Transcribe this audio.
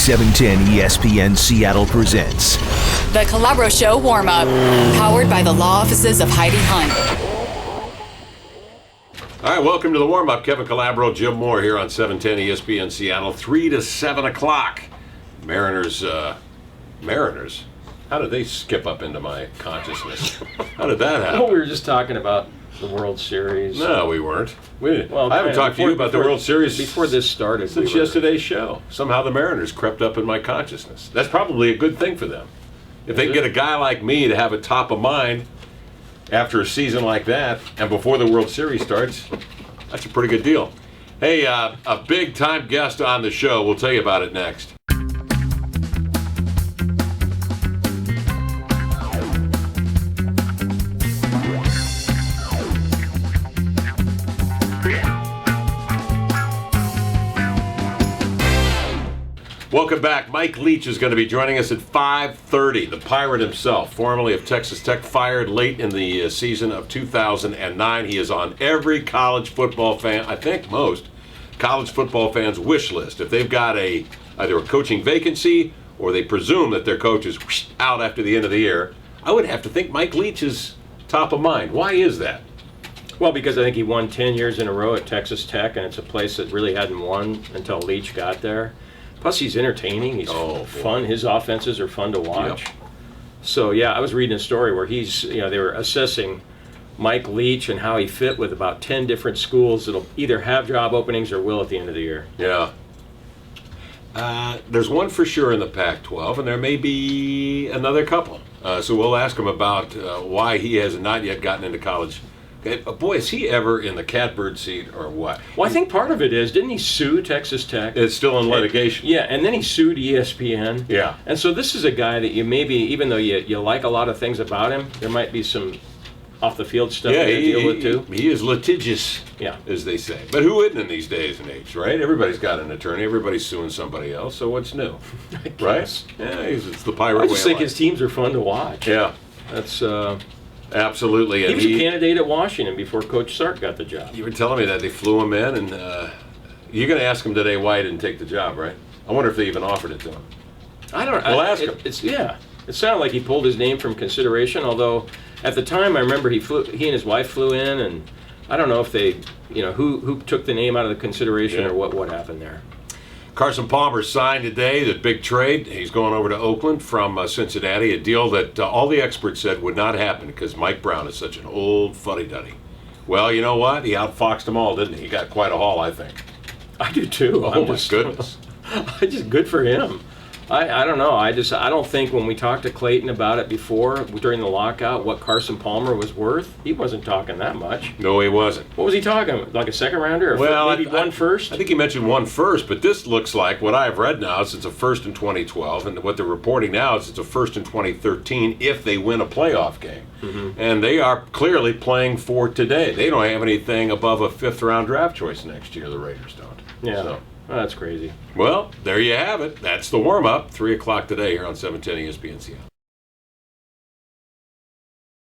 710 ESPN Seattle presents The Calabro Show warm-up, powered by the law offices of Heidi Hunt. All right, welcome to the warm-up. Kevin Calabro, Jim Moore here on 710 ESPN Seattle, 3 to 7 o'clock. Mariners, how did they skip up into my consciousness? How did that happen? Well, we were just talking about the World Series. No, we weren't. I haven't talked to you about the before- World Series before this started. since yesterday's show. Somehow the Mariners crept up in my consciousness. That's probably a good thing for them. If they can get a guy like me to have it top of mind after a season like that and before the World Series starts, that's a pretty good deal. Hey, a big-time guest on the show. We'll tell you about it next. Welcome back. Mike Leach is going to be joining us at 5:30. The Pirate himself, formerly of Texas Tech, fired late in the season of 2009. He is on every college football fan, I think most, college football fans' wish list. If they've got either a coaching vacancy or they presume that their coach is out after the end of the year, I would have to think Mike Leach is top of mind. Why is that? Well, because I think he won 10 years in a row at Texas Tech, and it's a place that really hadn't won until Leach got there. Plus, he's entertaining. He's fun. His offenses are fun to watch. Yep. So, yeah, I was reading a story where they were assessing Mike Leach and how he fit with about 10 different schools that'll either have job openings or will at the end of the year. Yeah. There's one for sure in the Pac-12, and there may be another couple. So we'll ask him about why he has not yet gotten into college. Boy, is he ever in the catbird seat or what? Well, I think part of it is, didn't he sue Texas Tech? It's still in litigation. Yeah, and then he sued ESPN. Yeah. And so this is a guy that you maybe, even though you like a lot of things about him, there might be some off-the-field stuff to deal with too. He is litigious, yeah, as they say. But who isn't in these days and age, right? Everybody's got an attorney. Everybody's suing somebody else, so what's new? Right? Yeah, it's the pirate way. I just think his teams are fun to watch. Yeah. That's... Absolutely. He was a candidate at Washington before Coach Sark got the job. You were telling me that they flew him in, and you're going to ask him today why he didn't take the job, right? I wonder if they even offered it to him. I don't know. We'll ask him. It sounded like he pulled his name from consideration, although at the time I remember he and his wife flew in, and I don't know if they, who took the name out of the consideration or what happened there. Carson Palmer signed today, the big trade. He's going over to Oakland from Cincinnati, a deal that all the experts said would not happen because Mike Brown is such an old fuddy-duddy. Well, you know what? He outfoxed them all, didn't he? He got quite a haul, I think. I do too. Oh, my goodness. Just good for him. I don't know. I don't think when we talked to Clayton about it before, during the lockout, what Carson Palmer was worth, he wasn't talking that much. No, he wasn't. What was he talking? Like a second rounder? Or maybe one first? I think he mentioned one first, but this looks like what I've read now is it's a first in 2012, and what they're reporting now is it's a first in 2013 if they win a playoff game. Mm-hmm. And they are clearly playing for today. They don't have anything above a fifth-round draft choice next year. The Raiders don't. Yeah. So. Oh, that's crazy. Well, there you have it. That's the warm-up. 3 o'clock today here on 710 ESPN Seattle.